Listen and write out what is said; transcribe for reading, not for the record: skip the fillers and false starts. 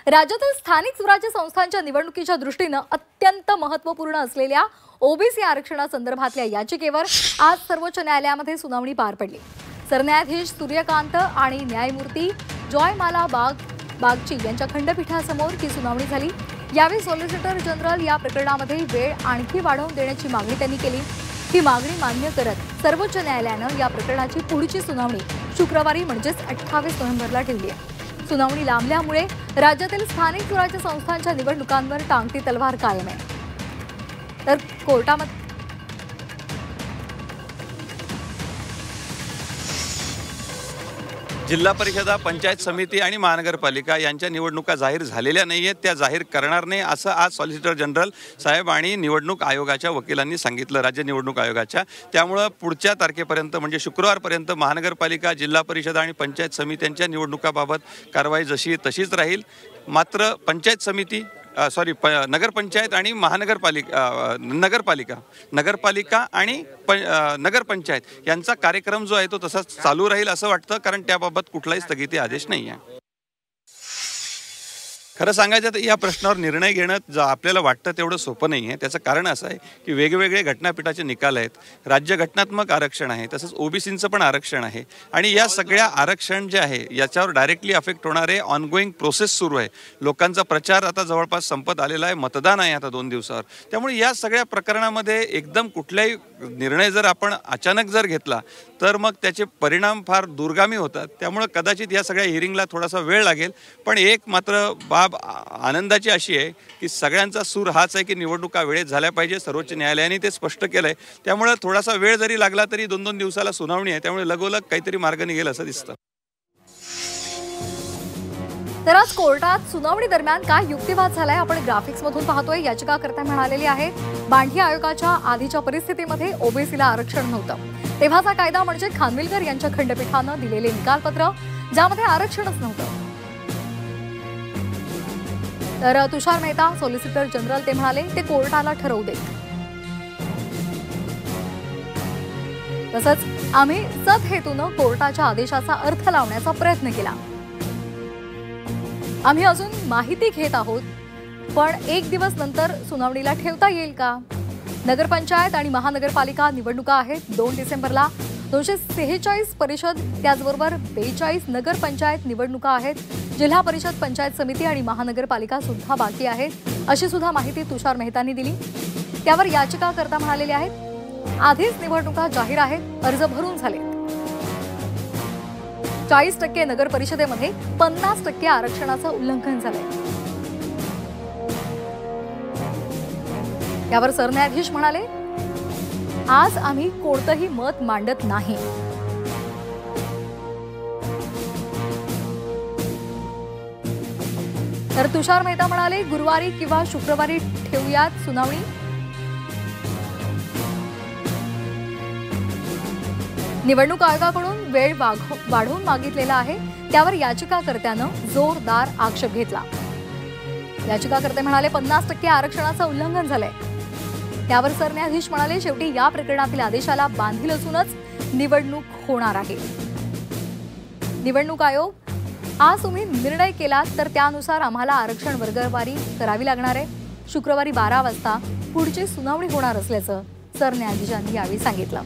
राज्यातील स्थानिक स्वराज्य संस्थांच्या निवडणुकीच्या दृष्टीने अत्यंत महत्त्वपूर्ण असलेल्या ओबीसी आरक्षणासंदर्भातल्या याचिकेवर आज सर्वोच्च न्यायालयामध्ये सुनावणी पार पडली। सरन्यायाधीश सूर्यकांत आणि न्यायमूर्ती जॉयमाला बागची यांच्या खंडपीठासमोर ही सुनावणी झाली। यावेळी सॉलिसिटर जनरल या प्रकरणामध्ये वेळ आणखी वाढवून देण्याची मागणी त्यांनी केली। ही मागणी मान्य करत सर्वोच्च न्यायालयाने या प्रकरणाची पुढची सुनावणी शुक्रवारी म्हणजेच 28 नोव्हेंबरला ठेवली आहे। सुनावणी लांबल्यामुळे राज्यातील स्थानिक स्वराज्य संस्थांच्या निवडणुकांवर टांगती तलवार कायम आहे। तर कोर्टामध्ये जिल्हा परिषदा, पंचायत समिती आणि महानगरपालिका यांच्या निवडणुका जाहीर झालेल्या नाहीयेत, त्या जाहीर करणार नाही असं आज सॉलिसिटर जनरल साहेब आणि निवडणूक आयोगाच्या वकिलांनी सांगितलं, राज्य निवडणूक आयोगाच्या। त्यामुळे पुढच्या तारखेपर्यंत म्हणजे शुक्रवारपर्यंत महानगरपालिका, जिल्हा परिषदा आणि पंचायत समित्यांच्या निवडणुकाबाबत कारवाई जशी तशीच राहील। मात्र पंचायत समिती नगरपंचायत आणि नगरपालिका आणि नगरपंचायत यांचा कार्यक्रम जो आहे तो तसाच चालू राहील असं वाटतं, कारण त्याबाबत कुठलाही स्थगिती आदेश नाही आहे। खरं सांगायचं तर या प्रश्नावर निर्णय घेणं आपल्याला वाटतं तेवढं सोपं नाही आहे। त्याचं कारण असं आहे की वेगवेगळे घटनापीठाचे निकाल आहेत, राज्य घटनात्मक आरक्षण आहे, तसंच ओबीसींचं पण आरक्षण आहे आणि या सगळ्या आरक्षण जे आहे याच्यावर डायरेक्टली अफेक्ट होणारे ऑनगोईंग प्रोसेस सुरू आहे। लोकांचा प्रचार आता जवळपास संपत आलेला आहे, मतदान आहे आता 2 दिवसावर। त्यामुळे या सगळ्या प्रकरणामध्ये एकदम कुठलाही निर्णय जर आपण अचानक जर घेतला तर मग त्याचे परिणाम फार दूरगामी होतात। त्यामुळे कदाचित या सगळ्या हिअरिंगला थोडासा वेळ लागेल, पण एक मात्र बाब आनंदाची अशी आहे की सगळ्यांचा सूर हाच आहे की निवडणुका वेळेत झाल्या पाहिजे। सर्वोच्च न्यायालयाने ते स्पष्ट केलंय, त्यामुळे थोडासा वेळ जरी लागला तरी 2-2 दिवसाला सुनावणी आहे, त्यामुळे लगोलग काहीतरी मार्ग निघेल असं दिसतं। तर आज कोर्टात सुनावणी दरम्यान काय युक्तिवाद झालाय आपण ग्राफिक्स मधून पाहतोय। याचिकाकर्ता म्हणालेले आहेत बांधी आयोगाच्या आधीच्या परिस्थितीमध्ये ओबीसीला आरक्षण नव्हतं, तेव्हाचा कायदा म्हणजे खानविलकर यांच्या खंडपीठानं दिलेले निकालपत्र ज्यामध्ये आरक्षणच नव्हतं। तर तुषार मेहता सॉलिसिटर जनरल ते म्हणाले ते कोर्टाला ठरवू दे। तसंच आम्ही सदहेतून कोर्टाच्या आदेशाचा अर्थ लावण्याचा प्रयत्न केला। आम्ही अजून माहिती घेत आहोत, पण 1 दिवस नंतर सुनावणीला ठेवता येईल का? नगरपंचायत आणि महानगरपालिका निवडणुका आहेत 2 डिसेंबरला। 246 परिषद त्याचबरोबर 42 नगरपंचायत निवडणुका आहेत। जिल्हा परिषद, पंचायत समिती आणि महानगरपालिका सुद्धा बाकी आहेत अशी सुद्धा माहिती तुषार मेहतांनी दिली। त्यावर याचिकाकर्ता म्हणालेले आहेत आधीच निवडणुका जाहीर आहेत, अर्ज भरून झाले। 40% नगर परिषदेमध्ये 50% आरक्षणाचं उल्लंघन झालंय। यावर सरन्यायाधीश म्हणाले आज आम्ही कोणतंही मत मांडत नाही। तर तुषार मेहता म्हणाले गुरुवारी किंवा शुक्रवारी ठेवूयात सुनावणी। निवडणूक आयोगाकडून वेळ वाढवून मागितलेला आहे, त्यावर याचिकाकर्त्यानं जोरदार आक्षेप घेतला। याचिकाकर्ते म्हणाले 50% आरक्षणाचं उल्लंघन झालंय। त्यावर सरन्यायाधीश म्हणाले शेवटी या प्रकरणातील आदेशाला बांधील असूनच निवडणूक होणार आहे। निवडणूक आयोग आज तुम्ही निर्णय केलात तर त्यानुसार आम्हाला आरक्षण वर्गवारी करावी लागणार आहे। शुक्रवारी 12 वाजता पुढची सुनावणी होणार असल्याचं सरन्यायाधीशांनी यावेळी सांगितलं।